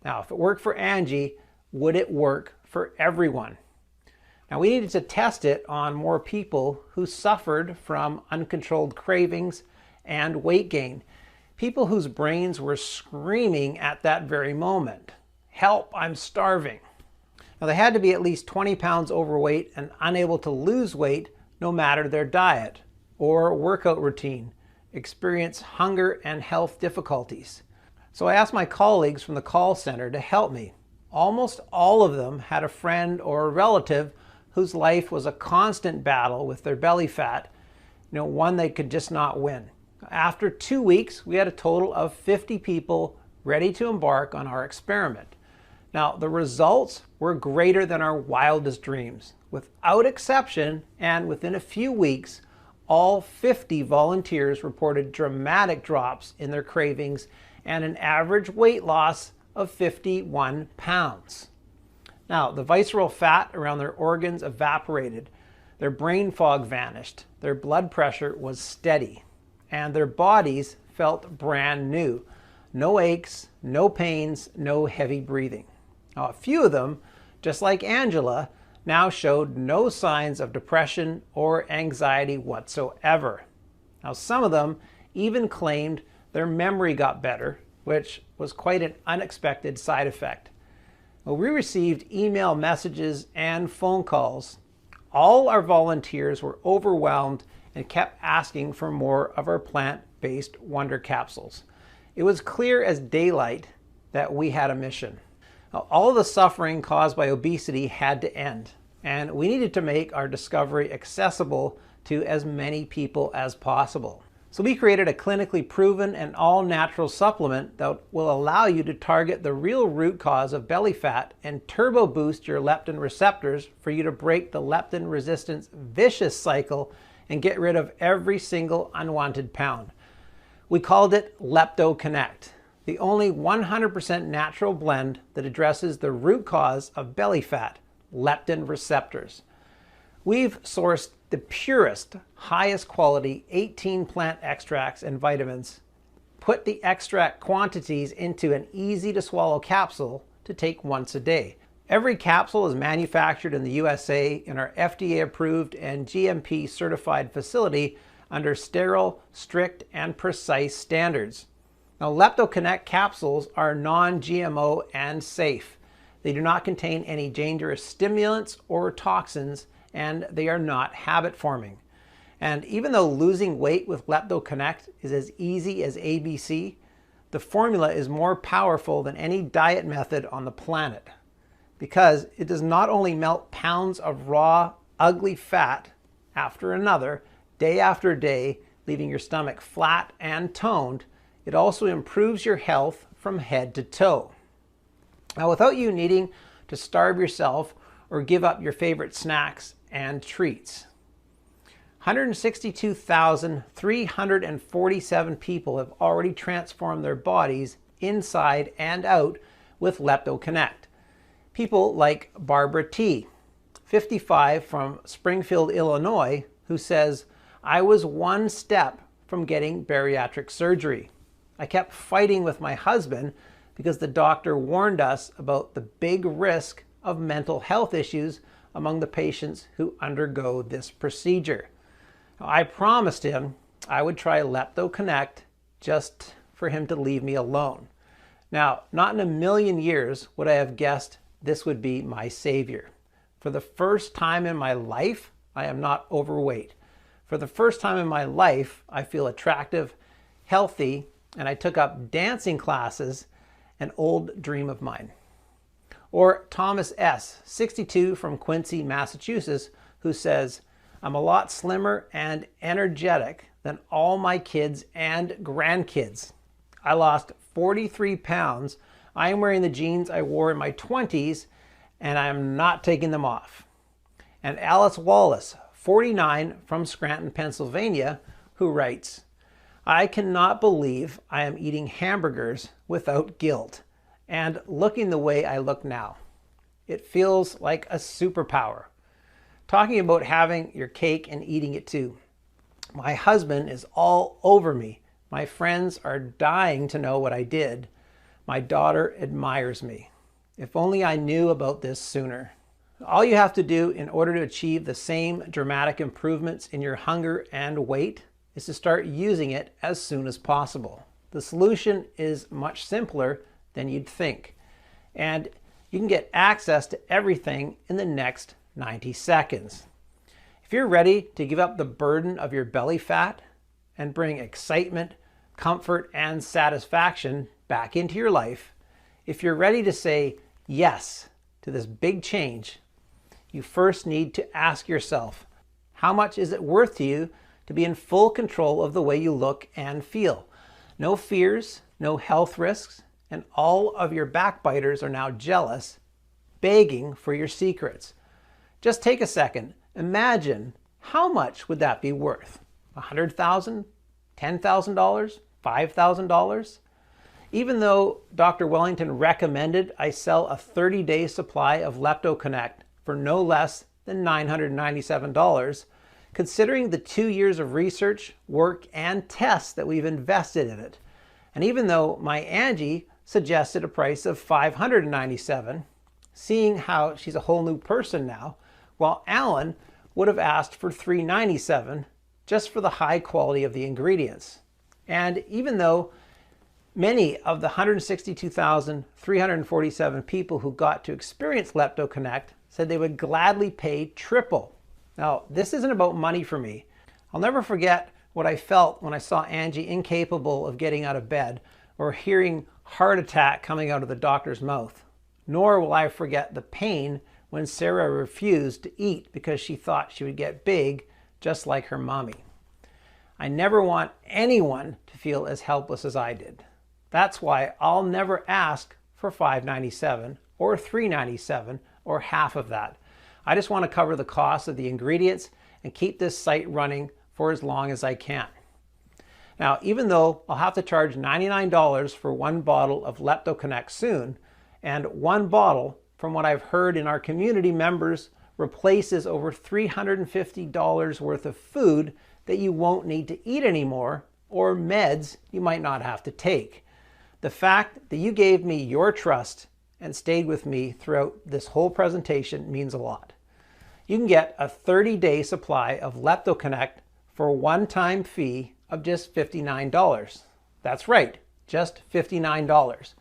Now, if it worked for Angie, would it work for everyone? Now, we needed to test it on more people who suffered from uncontrolled cravings and weight gain. People whose brains were screaming at that very moment, "Help, I'm starving." Now, they had to be at least 20 pounds overweight and unable to lose weight no matter their diet or workout routine, experience hunger and health difficulties. So I asked my colleagues from the call center to help me. Almost all of them had a friend or a relative whose life was a constant battle with their belly fat, one they could just not win. After 2 weeks, we had a total of 50 people ready to embark on our experiment. Now, the results were greater than our wildest dreams. Without exception, and within a few weeks, all 50 volunteers reported dramatic drops in their cravings and an average weight loss of 51 pounds. Now, the visceral fat around their organs evaporated, their brain fog vanished, their blood pressure was steady, and their bodies felt brand new. No aches, no pains, no heavy breathing. Now, a few of them, just like Angela, now showed no signs of depression or anxiety whatsoever. Now, some of them even claimed their memory got better, which was quite an unexpected side effect. Well, we received email messages and phone calls. All our volunteers were overwhelmed and kept asking for more of our plant-based Wonder Capsules. It was clear as daylight that we had a mission. Now, all of the suffering caused by obesity had to end, and we needed to make our discovery accessible to as many people as possible. So we created a clinically proven and all-natural supplement that will allow you to target the real root cause of belly fat and turbo boost your leptin receptors for you to break the leptin resistance vicious cycle and get rid of every single unwanted pound. We called it LeptoConnect, the only 100% natural blend that addresses the root cause of belly fat, leptin receptors. We've sourced the purest, highest quality 18 plant extracts and vitamins, put the extract quantities into an easy to swallow capsule to take once a day. Every capsule is manufactured in the USA in our FDA approved and GMP certified facility under sterile, strict, and precise standards. Now, LeptoConnect capsules are non-GMO and safe. They do not contain any dangerous stimulants or toxins, and they are not habit forming. And even though losing weight with LeptoConnect is as easy as ABC, The formula is more powerful than any diet method on the planet because it does not only melt pounds of raw, ugly fat after another, day after day, leaving your stomach flat and toned, it also improves your health from head to toe. Now, without you needing to starve yourself or give up your favorite snacks and treats. 162,347 people have already transformed their bodies inside and out with LeptoConnect. People like Barbara T., 55, from Springfield, Illinois, who says, "I was one step from getting bariatric surgery. I kept fighting with my husband because the doctor warned us about the big risk of mental health issues among the patients who undergo this procedure. I promised him I would try LeptoConnect just for him to leave me alone. Now, not in a million years would I have guessed this would be my savior. For the first time in my life, I am not overweight. For the first time in my life, I feel attractive, healthy, and I took up dancing classes, an old dream of mine." Or Thomas S., 62, from Quincy, Massachusetts, who says, "I'm a lot slimmer and energetic than all my kids and grandkids. I lost 43 pounds. I am wearing the jeans I wore in my 20s, and I am not taking them off." And Alice Wallace, 49, from Scranton, Pennsylvania, who writes, "I cannot believe I am eating hamburgers without guilt and looking the way I look now. It feels like a superpower." Talking about having your cake and eating it too. "My husband is all over me. My friends are dying to know what I did. My daughter admires me. If only I knew about this sooner." All you have to do in order to achieve the same dramatic improvements in your hunger and weight is to start using it as soon as possible. The solution is much simpler than you'd think, and you can get access to everything in the next 90 seconds. If you're ready to give up the burden of your belly fat and bring excitement, comfort, and satisfaction back into your life, if you're ready to say yes to this big change, you first need to ask yourself, how much is it worth to you to be in full control of the way you look and feel? No fears, no health risks, and all of your backbiters are now jealous, begging for your secrets. Just take a second. Imagine, how much would that be worth? $100,000? $10,000? $5,000? Even though Dr. Wellington recommended I sell a 30-day supply of LeptoConnect for no less than $997, considering the 2 years of research, work, and tests that we've invested in it, and even though my Angie suggested a price of $597, seeing how she's a whole new person now, while Alan would have asked for $397 just for the high quality of the ingredients. And even though many of the 162,347 people who got to experience LeptoConnect said they would gladly pay triple. Now, this isn't about money for me. I'll never forget what I felt when I saw Angie incapable of getting out of bed or hearing heart attack coming out of the doctor's mouth. Nor will I forget the pain when Sarah refused to eat because she thought she would get big just like her mommy. I never want anyone to feel as helpless as I did. That's why I'll never ask for $597 or $397 or half of that. I just want to cover the cost of the ingredients and keep this site running for as long as I can. Now, even though I'll have to charge $99 for one bottle of LeptoConnect soon, and one bottle, from what I've heard in our community members, replaces over $350 worth of food that you won't need to eat anymore, or meds you might not have to take. The fact that you gave me your trust and stayed with me throughout this whole presentation means a lot. You can get a 30-day supply of LeptoConnect for a one-time fee of just $59. That's right, just $59.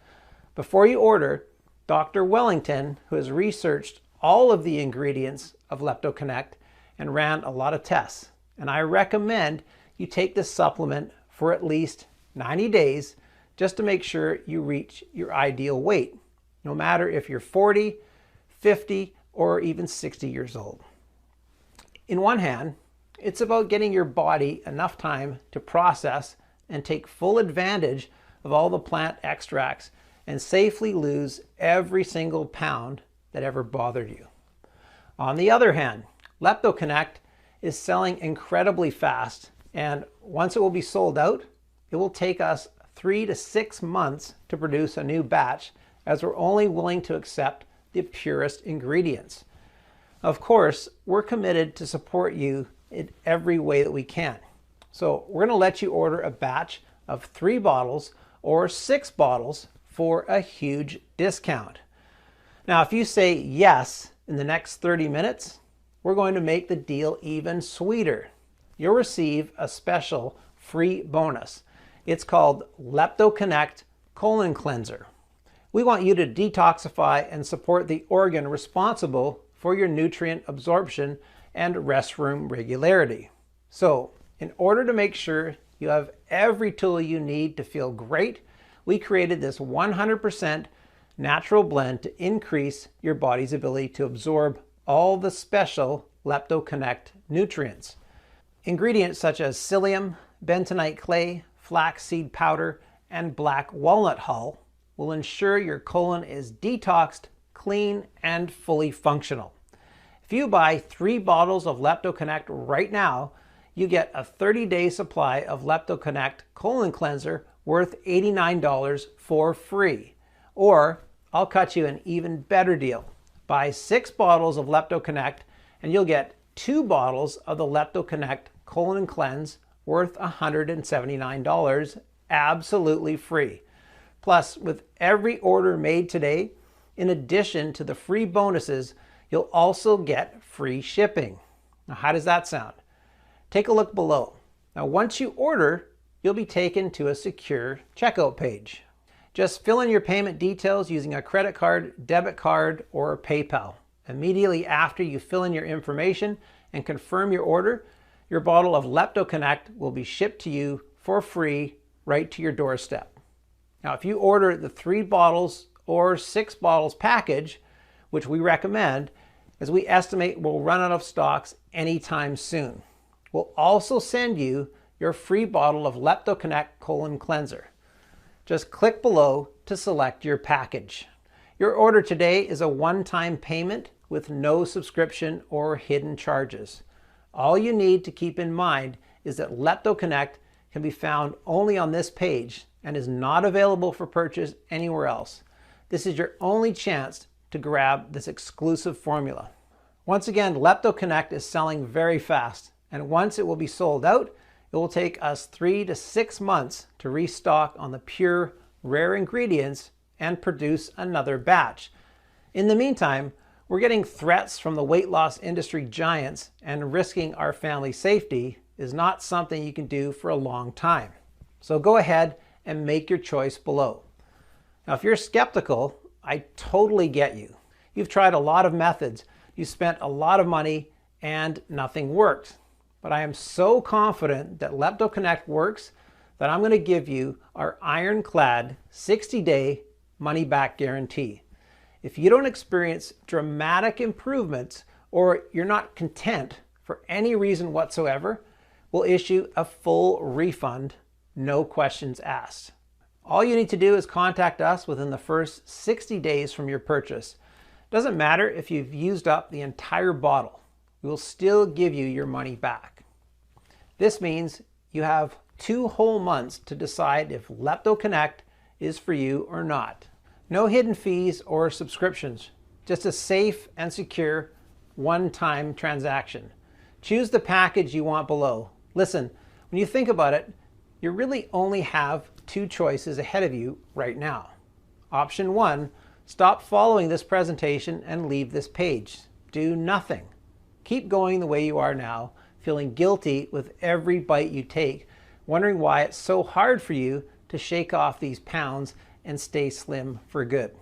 Before you order, Dr. Wellington, who has researched all of the ingredients of LeptoConnect and ran a lot of tests, and I recommend you take this supplement for at least 90 days just to make sure you reach your ideal weight, no matter if you're 40, 50, or even 60 years old. In one hand, it's about getting your body enough time to process and take full advantage of all the plant extracts and safely lose every single pound that ever bothered you. On the other hand, LeptoConnect is selling incredibly fast, and once it will be sold out, it will take us 3 to 6 months to produce a new batch, as we're only willing to accept the purest ingredients. Of course, we're committed to support you in every way that we can. So we're going to let you order a batch of 3 bottles or 6 bottles for a huge discount. Now, if you say yes in the next 30 minutes, we're going to make the deal even sweeter. You'll receive a special free bonus. It's called LeptoConnect Colon Cleanser. We want you to detoxify and support the organ responsible for your nutrient absorption and restroom regularity. So, in order to make sure you have every tool you need to feel great, we created this 100% natural blend to increase your body's ability to absorb all the special LeptoConnect nutrients. Ingredients such as psyllium, bentonite clay, flaxseed powder, and black walnut hull will ensure your colon is detoxed, clean, and fully functional. If you buy 3 bottles of LeptoConnect right now, you get a 30-day supply of LeptoConnect Colon Cleanser worth $89 for free. Or I'll cut you an even better deal. Buy 6 bottles of LeptoConnect and you'll get 2 bottles of the LeptoConnect Colon Cleanse worth $179 absolutely free. Plus, with every order made today, in addition to the free bonuses, you'll also get free shipping. Now, how does that sound? Take a look below. Now, once you order, you'll be taken to a secure checkout page. Just fill in your payment details using a credit card, debit card, or PayPal. Immediately after you fill in your information and confirm your order, your bottle of LeptoConnect will be shipped to you for free right to your doorstep. Now, if you order the 3 bottles or 6 bottles package, which we recommend, as we estimate we'll run out of stocks anytime soon, we'll also send you your free bottle of LeptoConnect Colon Cleanser. Just click below to select your package. Your order today is a one-time payment with no subscription or hidden charges. All you need to keep in mind is that LeptoConnect can be found only on this page and is not available for purchase anywhere else. This is your only chance to grab this exclusive formula. Once again, LeptoConnect is selling very fast, and once it will be sold out, it will take us 3 to 6 months to restock on the pure, rare ingredients and produce another batch. In the meantime, we're getting threats from the weight loss industry giants, and risking our family safety is not something you can do for a long time. So go ahead and make your choice below. Now, if you're skeptical, I totally get you. You've tried a lot of methods, you spent a lot of money, and nothing worked. But I am so confident that LeptoConnect works that I'm going to give you our ironclad 60-day money-back guarantee. If you don't experience dramatic improvements or you're not content for any reason whatsoever, we'll issue a full refund, no questions asked. All you need to do is contact us within the first 60 days from your purchase. Doesn't matter if you've used up the entire bottle, we will still give you your money back. This means you have 2 whole months to decide if LeptoConnect is for you or not. No hidden fees or subscriptions, just a safe and secure one-time transaction. Choose the package you want below. Listen, when you think about it, you really only have 2 choices ahead of you right now. Option 1, stop following this presentation and leave this page. Do nothing. Keep going the way you are now, feeling guilty with every bite you take, wondering why it's so hard for you to shake off these pounds and stay slim for good.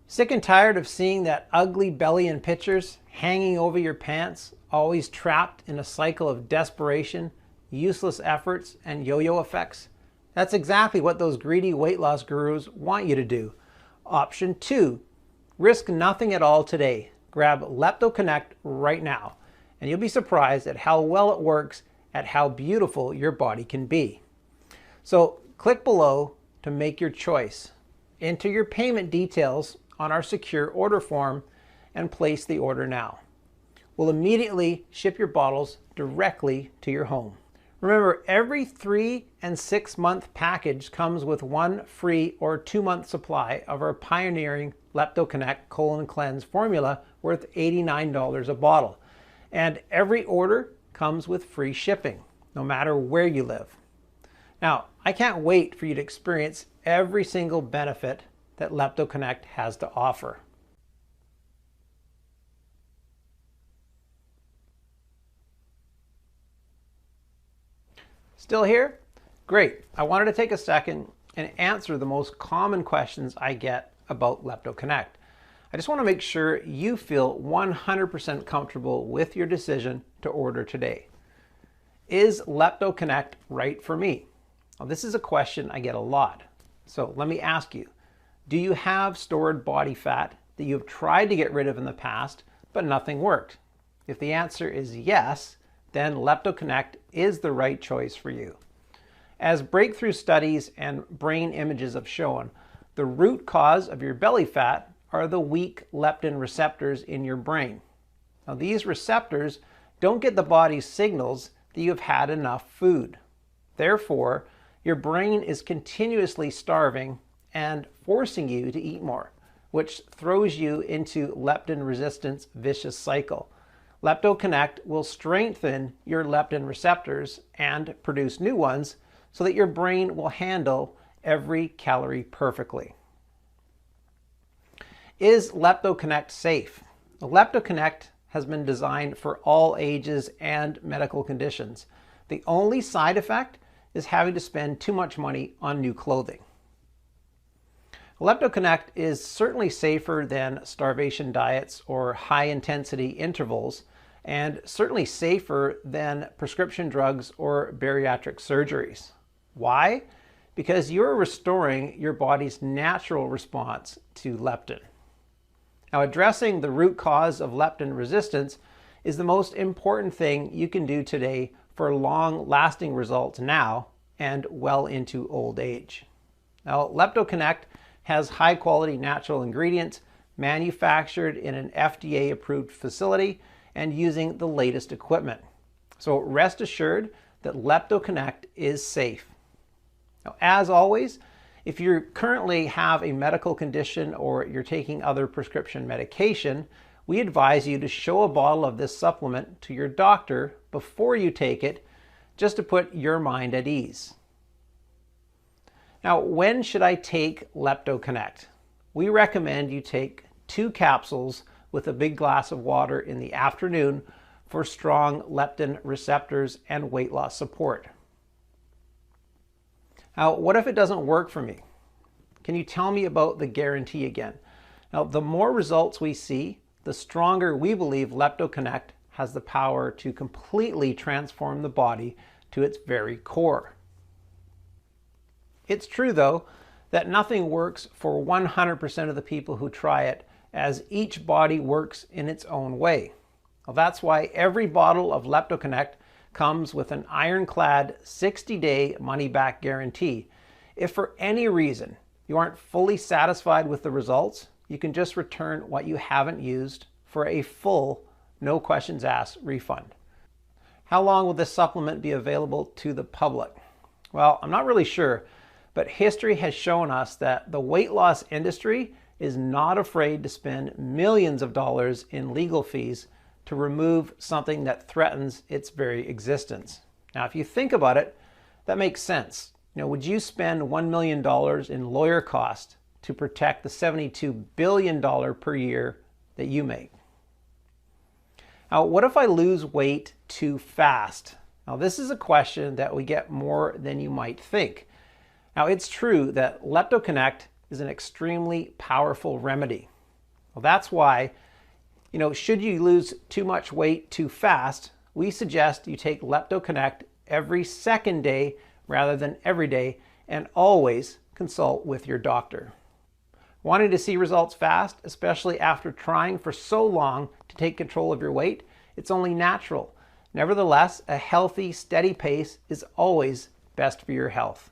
Sick and tired of seeing that ugly belly in pictures hanging over your pants, always trapped in a cycle of desperation, useless efforts, and yo-yo effects? That's exactly what those greedy weight loss gurus want you to do. Option 2, risk nothing at all today. Grab LeptoConnect right now, and you'll be surprised at how well it works, at how beautiful your body can be. So click below to make your choice. Enter your payment details on our secure order form and place the order now. We'll immediately ship your bottles directly to your home. Remember, every 3 and 6 month package comes with 1 free or 2-month supply of our pioneering LeptoConnect Colon Cleanse formula worth $89 a bottle. And every order comes with free shipping, no matter where you live. Now, I can't wait for you to experience every single benefit that LeptoConnect has to offer. Still here? Great. I wanted to take a second and answer the most common questions I get about LeptoConnect. I just want to make sure you feel 100% comfortable with your decision to order today. Is LeptoConnect right for me? Well, this is a question I get a lot. So let me ask you, do you have stored body fat that you've tried to get rid of in the past, but nothing worked? If the answer is yes, then LeptoConnect is the right choice for you. As breakthrough studies and brain images have shown, the root cause of your belly fat are the weak leptin receptors in your brain. Now, these receptors don't get the body's signals that you've had enough food. Therefore, your brain is continuously starving and forcing you to eat more, which throws you into leptin resistance vicious cycle. LeptoConnect will strengthen your leptin receptors and produce new ones so that your brain will handle every calorie perfectly. Is LeptoConnect safe? LeptoConnect has been designed for all ages and medical conditions. The only side effect is having to spend too much money on new clothing. LeptoConnect is certainly safer than starvation diets or high-intensity intervals, and certainly safer than prescription drugs or bariatric surgeries. Why? Because you're restoring your body's natural response to leptin. Now, addressing the root cause of leptin resistance is the most important thing you can do today for long-lasting results now and well into old age. Now, LeptoConnect has high-quality natural ingredients manufactured in an FDA-approved facility and using the latest equipment. So rest assured that LeptoConnect is safe. Now, as always, if you currently have a medical condition or you're taking other prescription medication, we advise you to show a bottle of this supplement to your doctor before you take it, just to put your mind at ease. Now, when should I take LeptoConnect? We recommend you take 2 capsules with a big glass of water in the afternoon for strong leptin receptors and weight loss support. Now, what if it doesn't work for me? Can you tell me about the guarantee again? Now, the more results we see, the stronger we believe LeptoConnect has the power to completely transform the body to its very core. It's true, though, that nothing works for 100% of the people who try it, as each body works in its own way. Well, that's why every bottle of LeptoConnect comes with an ironclad 60-day money-back guarantee. If for any reason you aren't fully satisfied with the results, you can just return what you haven't used for a full, no questions asked refund. How long will this supplement be available to the public? Well, I'm not really sure, but history has shown us that the weight loss industry is not afraid to spend millions of dollars in legal fees to remove something that threatens its very existence. Now, if you think about it, that makes sense. Would you spend $1 million in lawyer costs to protect the $72 billion per year that you make? Now, what if I lose weight too fast? Now, this is a question that we get more than you might think. Now, it's true that LeptoConnect is an extremely powerful remedy. Well, that's why, should you lose too much weight too fast, we suggest you take LeptoConnect every second day rather than every day and always consult with your doctor. Wanting to see results fast, especially after trying for so long to take control of your weight? It's only natural. Nevertheless, a healthy, steady pace is always best for your health.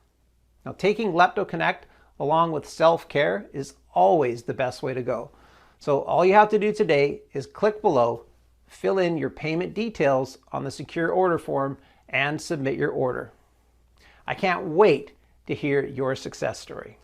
Now, taking LeptoConnect along with self-care is always the best way to go. So all you have to do today is click below, fill in your payment details on the secure order form, and submit your order. I can't wait to hear your success story.